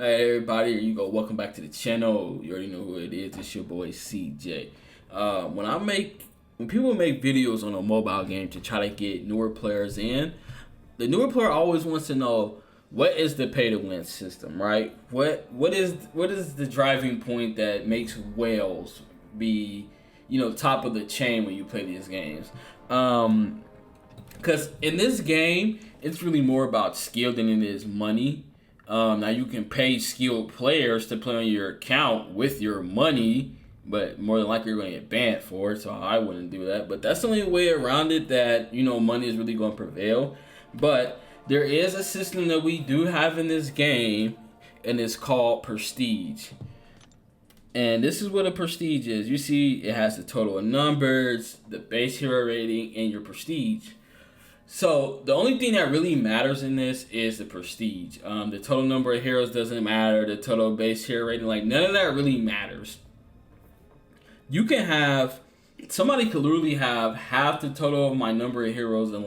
Hey everybody, here you go. Welcome back to the channel. You already know who it is. It's your boy CJ. When people make videos on a mobile game to try to get newer players in, the newer player always wants to know what is the pay to win system, right? What is the driving point that makes whales be top of the chain when you play these games? Because in this game, it's really more about skill than it is money. Now you can pay skilled players to play on your account with your money, but more than likely you're going to get banned for it. So I wouldn't do that. But that's the only way around it that money is really going to prevail. But there is a system that we do have in this game, and it's called Prestige. And this is what a prestige is. You see, it has the total of numbers, the base hero rating, and your prestige. So the only thing that really matters in this is the prestige. The total number of heroes doesn't matter. The total base hero rating, none of that really matters. You can have somebody could literally have half the total of my number of heroes and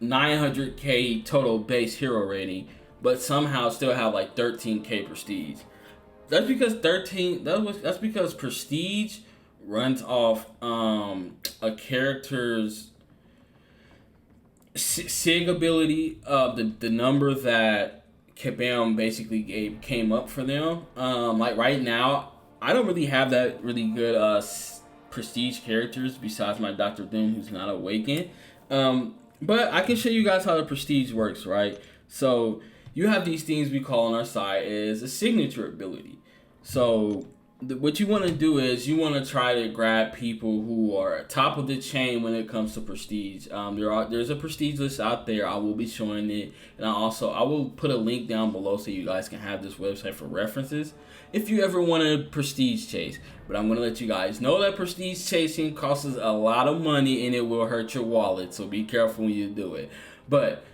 900k total base hero rating, but somehow still have 13k prestige. That's because That's because prestige runs off a character's SIG ability of the number that Kabam basically came up for them. Right now, I don't really have that really good prestige characters besides my Dr. Doom, who's not awakened. But I can show you guys how the prestige works, right? So you have these things we call on our side is a signature ability. So what you want to do is you want to try to grab people who are top of the chain when it comes to prestige. There's a prestige list out there. I will be showing it, and I will put a link down below so you guys can have this website for references if you ever want to prestige chase. But I'm going to let you guys know that prestige chasing costs a lot of money and it will hurt your wallet, so be careful when you do it. But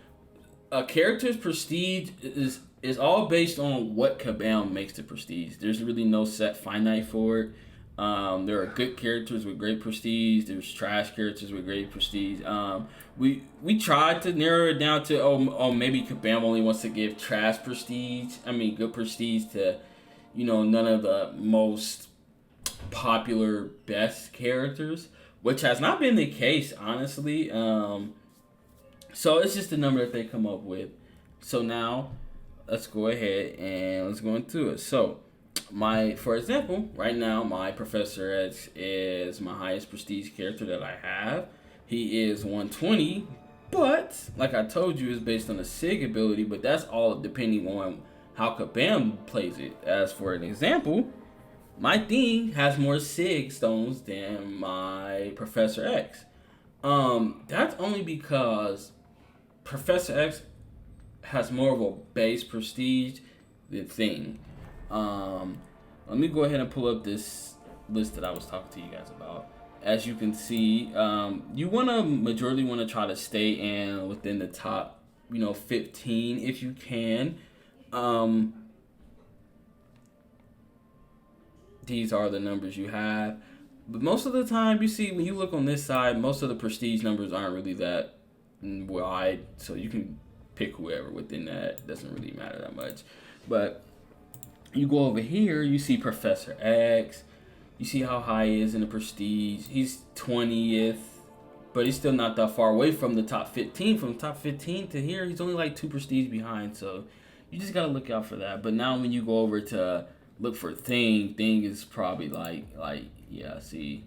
a character's prestige is all based on what Kabam makes the prestige. There's really no set finite for it. There are good characters with great prestige. There's trash characters with great prestige. We tried to narrow it down to maybe Kabam only wants to give trash prestige. Good prestige to none of the most popular best characters, which has not been the case honestly. So it's just the number that they come up with. So now let's go ahead and let's go into it. So for example, right now my Professor X is my highest prestige character that I have. He is 120, but like I told you, it's based on the SIG ability, but that's all depending on how Kabam plays it. As for an example, my thing has more SIG stones than my Professor X. That's only because Professor X has more of a base prestige than thing. Let me go ahead and pull up this list that I was talking to you guys about. As you can see, you majorly want to try to stay within the top, 15 if you can. These are the numbers you have. But most of the time, you see, when you look on this side, most of the prestige numbers aren't really that wide. So you can pick whoever within that. Doesn't really matter that much. But you go over here, you see Professor X. You see how high he is in the prestige. He's 20th, but he's still not that far away from the top 15. From top 15 to here, he's only 2 prestige behind. So you just got to look out for that. But now when you go over to look for Thing is probably yeah, see,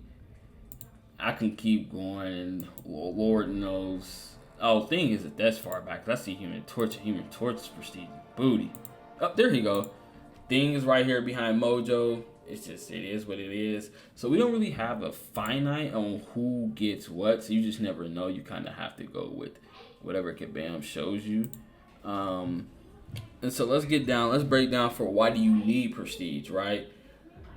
I can keep going. Lord knows. Oh, Thing is that's far back. I see Human Torch. Human Torch's prestige booty. Oh, there you go. Thing is right here behind Mojo. It is what it is. So we don't really have a finite on who gets what. So you just never know. You kind of have to go with whatever Kabam shows you. And so let's break down for why do you need prestige, right?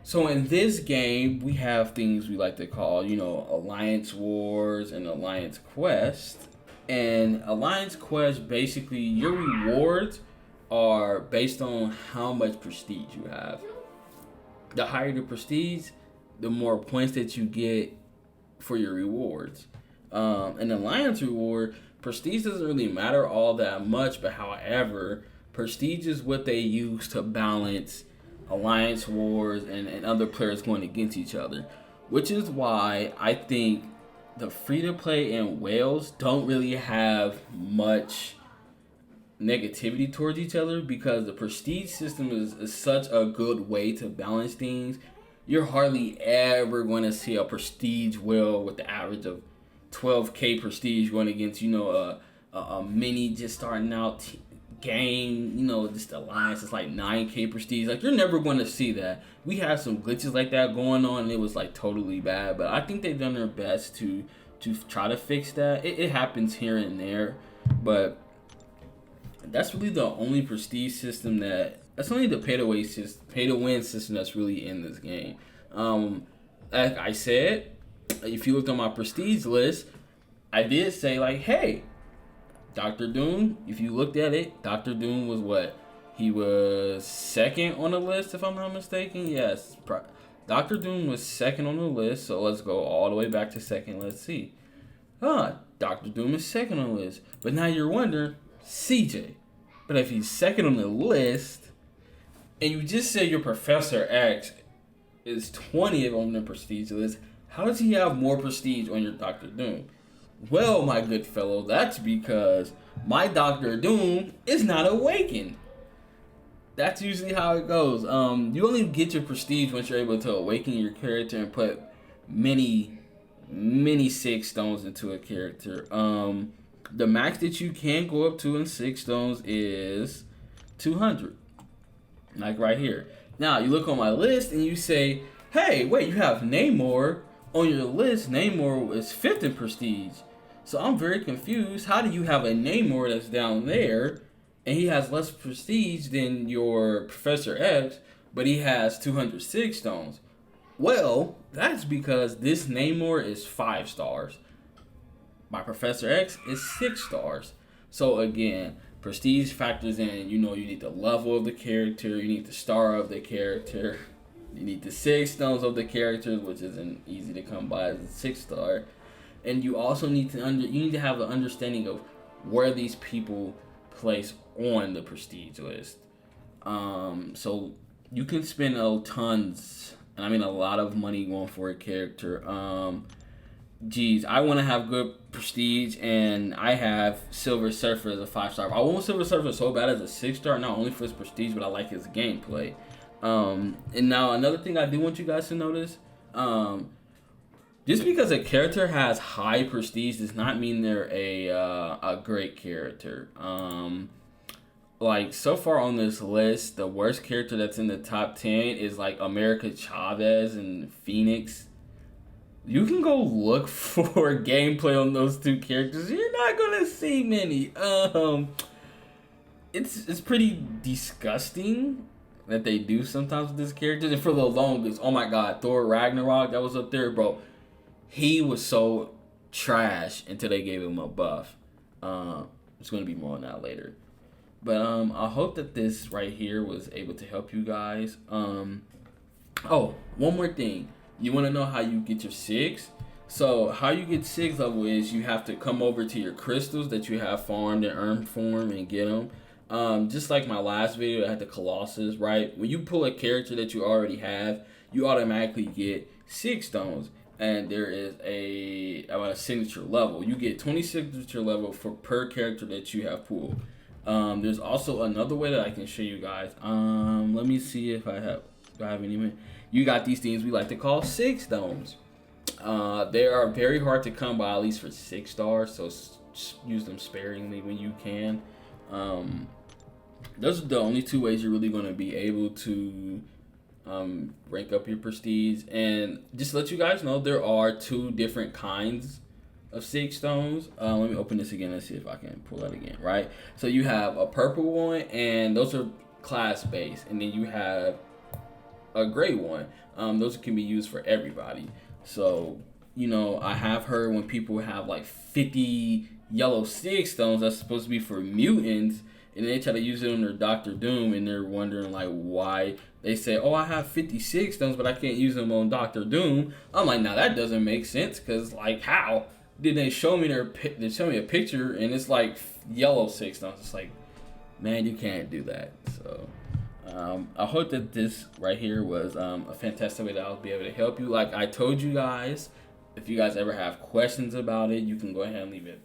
So in this game, we have things we like to call, Alliance Wars and Alliance Quest. And Alliance Quest, basically, your rewards are based on how much prestige you have. The higher the prestige, the more points that you get for your rewards. An Alliance reward, prestige doesn't really matter all that much, but however, Prestige is what they use to balance alliance wars and other players going against each other, which is why I think the free-to-play in Wales don't really have much negativity towards each other, because the prestige system is such a good way to balance things. You're hardly ever going to see a prestige whale with the average of 12k prestige going against, a mini just starting out game, just alliance is like 9k prestige. Like, you're never going to see that. We had some glitches like that going on, and it was like totally bad, but I think they've done their best to try to fix that. It happens here and there, but that's really the only prestige system that's only the pay to win system that's really in this game. Like I said, if you looked on my prestige list, I did say like, hey, Dr. Doom, if you looked at it, Dr. Doom was what? He was second on the list, if I'm not mistaken. Yes, Dr. Doom was second on the list, so let's go all the way back to second. Let's see. Dr. Doom is second on the list. But now you're wondering, CJ, but if he's second on the list, and you just say your Professor X is 20th on the prestige list, how does he have more prestige on your Dr. Doom? Well, my good fellow, that's because my Dr. Doom is not awakened. That's usually how it goes. You only get your prestige once you're able to awaken your character and put many 6 stones into a character. The max that you can go up to in 6 stones is 200. Like right here. Now, you look on my list and you say, hey, wait, you have Namor on your list. Namor is 5th in prestige. So I'm very confused. How do you have a Namor that's down there and he has less prestige than your Professor X, but he has 206 stones? Well, that's because this Namor is 5 stars. My Professor X is 6 stars. So again, prestige factors in, you need the level of the character, you need the star of the character, you need the 6 stones of the character, which isn't easy to come by as a 6 star. And you also need to have an understanding of where these people place on the prestige list. So you can spend tons, and I mean a lot of money going for a character. I want to have good prestige, and I have Silver Surfer as a 5 star. I want Silver Surfer so bad as a 6 star, not only for his prestige, but I like his gameplay. And now another thing I do want you guys to notice, just because a character has high prestige does not mean they're a great character. Like, so far on this list, the worst character that's in the top 10 is like America Chavez and Phoenix. You can go look for gameplay on those 2 characters. You're not gonna see many. It's pretty disgusting that they do sometimes with this character. And for the longest, oh my god, Thor Ragnarok, that was up there, bro. He was so trash until they gave him a buff. There's gonna be more on that later. But I hope that this right here was able to help you guys. Oh, one more thing. You want to know how you get your 6? So how you get 6 level is you have to come over to your crystals that you have farmed and earned form and get them. Just like my last video, I had the Colossus, right? When you pull a character that you already have, you automatically get 6 stones. And there is a signature level. You get 20 signature level per character that you have pulled. There's also another way that I can show you guys. Let me see if I have any. You got these things we like to call 6 stones. They are very hard to come by, at least for 6 stars, so use them sparingly when you can. Those are the only 2 ways you're really going to be able to rank up your prestige. And just to let you guys know, there are 2 different kinds of 6 stones. Let me open this again and see if I can pull that again, right? So you have a purple one, and those are class based, and then you have a gray one. Those can be used for everybody. So, I have heard when people have like 50 yellow 6 stones, that's supposed to be for mutants, and they try to use it on their Dr. Doom, and they're wondering like why they say, oh, I have 56 stones, but I can't use them on Dr. Doom. I'm like, now that doesn't make sense, because like, how did they show me a picture and it's like yellow 6 stones? It's like, Man, you can't do that. So I hope that this right here was a fantastic way that I'll be able to help you. Like I told you guys, if you guys ever have questions about it, you can go ahead and leave it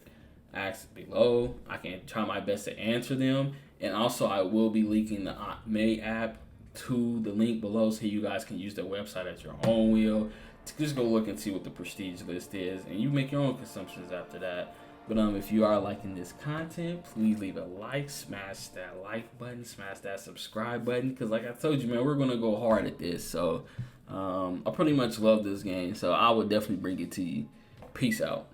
asked below. I can try my best to answer them. And also, I will be linking the May app to the link below so you guys can use their website at your own will. Just go look and see what the prestige list is, and you make your own consumptions after that. But if you are liking this content, please leave a like, smash that like button, smash that subscribe button, because like I told you, man, we're gonna go hard at this. So I pretty much love this game, so I would definitely bring it to you. Peace out.